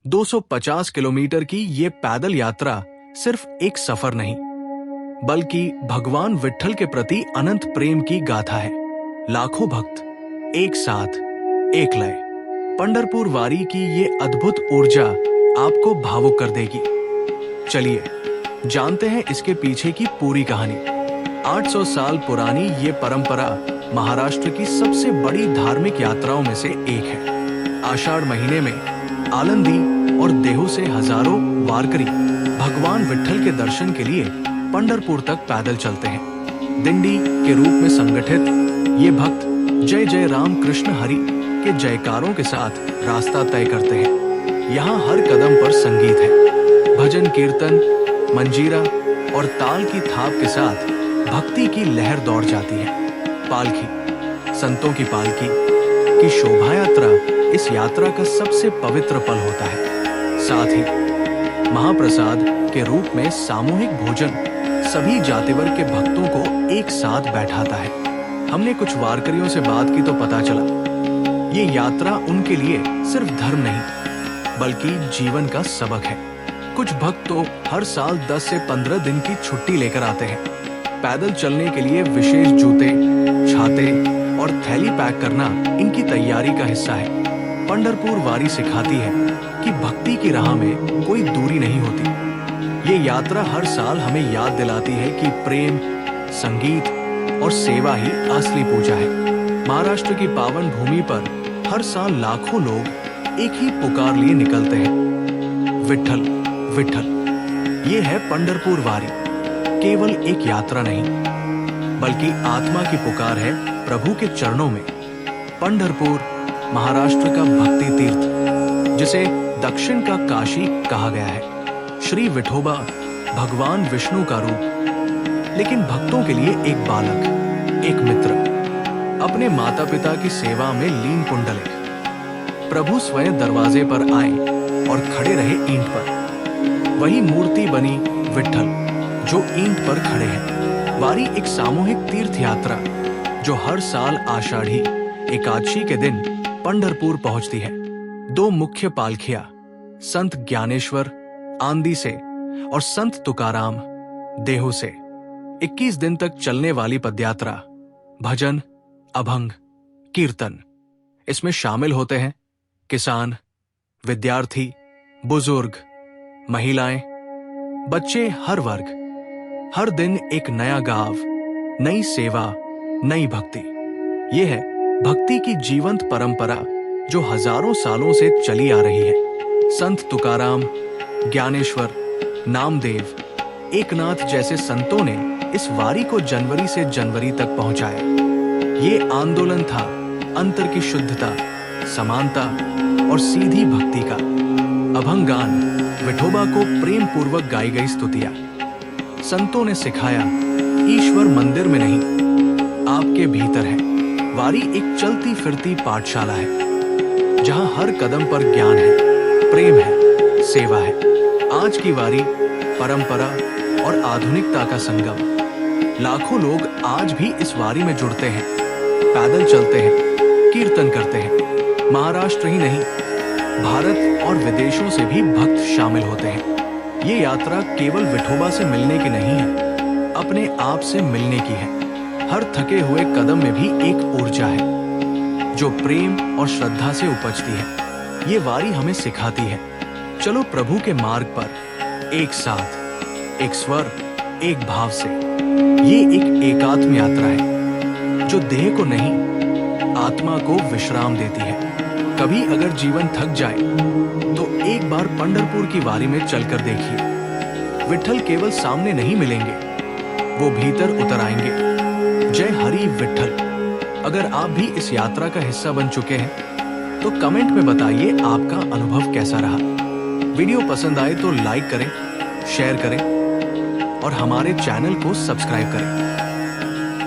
250 kilometre की ये पैदल यात्रा सिर्फ एक सफर नहीं, बल्कि भगवान विट्ठल के प्रति अनंत प्रेम की गाथा है। लाखों भक्त एक साथ, एक लय। पंढरपुर वारी की ये अद्भुत ऊर्जा आपको भावुक कर देगी। चलिए जानते हैं इसके पीछे की पूरी कहानी। 800 साल पुरानी ये परंपरा महाराष्ट्र की सबसे बड़ी धार्मिक यात्राओं में से एक है। आषाढ़ महीने में आलंदी और देहू से हजारों वारकरी भगवान विट्ठल के दर्शन के लिए पंढरपुर तक पैदल चलते हैं। दिंडी के रूप में संगठित ये भक्त जय जय राम कृष्ण हरि के जयकारों के साथ रास्ता तय करते हैं। यहाँ हर कदम पर संगीत है, भजन कीर्तन, मंजीरा और ताल की थाप के साथ भक्ति की लहर दौड़ जाती है। पालकी, संतों की पालकी की शोभा यात्रा इस यात्रा का सबसे पवित्र पल होता है। साथ ही महाप्रसाद के रूप में सामूहिक भोजन सभी जाति वर्ग के भक्तों को एक साथ बैठाता है। हमने कुछ वारकरियों से बात की तो पता चला ये यात्रा उनके लिए सिर्फ धर्म नहीं, बल्कि जीवन का सबक है। कुछ भक्त तो हर साल 10 से 15 दिन की छुट्टी लेकर आते हैं। पैदल चलने के लिए विशेष जूते, छाते और थैली पैक करना इनकी तैयारी का हिस्सा है। पंढरपुर वारी सिखाती है कि भक्ति की राह में कोई दूरी नहीं होती। ये यात्रा हर साल हमें याद दिलाती है कि प्रेम, संगीत और सेवा ही असली पूजा है। महाराष्ट्र की पावन भूमि पर हर साल लाखों लोग एक ही पुकार लिए निकलते हैं, विट्ठल विट्ठल। ये है पंढरपुर वारी, केवल एक यात्रा नहीं, बल्कि आत्मा की पुकार है प्रभु के चरणों में। पंढरपुर महाराष्ट्र का भक्ति तीर्थ, जिसे दक्षिण का काशी कहा गया है। श्री विठोबा भगवान विष्णु का रूप, लेकिन भक्तों के लिए एक बालक, एक मित्र, अपने माता पिता की सेवा में लीन पुंडलिक। प्रभु स्वयं दरवाजे पर आए और खड़े रहे ईंट पर। वही मूर्ति बनी विट्ठल जो ईंट पर खड़े हैं। वारी एक सामूहिक तीर्थ यात्रा जो हर साल आषाढ़ी एकादशी के दिन पंढरपुर पहुंचती है। दो मुख्य पालखियां, संत ज्ञानेश्वर आंदी से और संत तुकाराम देहू से। 21 दिन तक चलने वाली पदयात्रा, भजन, अभंग, कीर्तन, इसमें शामिल होते हैं किसान, विद्यार्थी, बुजुर्ग, महिलाएं, बच्चे, हर वर्ग। हर दिन एक नया गाँव, नई सेवा, नई भक्ति। ये है भक्ति की जीवंत परंपरा जो हजारों सालों से चली आ रही है। संत तुकाराम, ज्ञानेश्वर, नामदेव, एकनाथ जैसे संतों ने इस वारी को जनवरी से जनवरी तक पहुंचाया। ये आंदोलन था अंतर की शुद्धता, समानता और सीधी भक्ति का। अभंगान विठोबा को प्रेम पूर्वक गाई गई स्तुतियां। संतों ने सिखाया ईश्वर मंदिर में नहीं, आपके भीतर है। वारी एक चलती फिरती पाठशाला है, जहां हर कदम पर ज्ञान है, प्रेम है, सेवा है। आज की वारी परंपरा और आधुनिकता का संगम। लाखों लोग आज भी इस वारी में जुड़ते हैं, पैदल चलते हैं, कीर्तन करते हैं। महाराष्ट्र ही नहीं, भारत और विदेशों से भी भक्त शामिल होते हैं। ये यात्रा केवल विठोबा से मिलने की नहीं है, अपने आप से मिलने की है। हर थके हुए कदम में भी एक ऊर्जा है जो प्रेम और श्रद्धा से उपजती है। ये वारी हमें सिखाती है, चलो प्रभु के मार्ग पर एक साथ, एक स्वर, एक भाव से। ये एक एकात्म यात्रा है जो देह को नहीं, आत्मा को विश्राम देती है। कभी अगर जीवन थक जाए तो एक बार पंढरपुर की वारी में चलकर देखिए। विट्ठल केवल सामने नहीं मिलेंगे, वो भीतर उतर आएंगे। जय हरि विट्ठल। अगर आप भी इस यात्रा का हिस्सा बन चुके हैं तो कमेंट में बताइए आपका अनुभव कैसा रहा। वीडियो पसंद आए तो लाइक करें, शेयर करें और हमारे चैनल को सब्सक्राइब करें।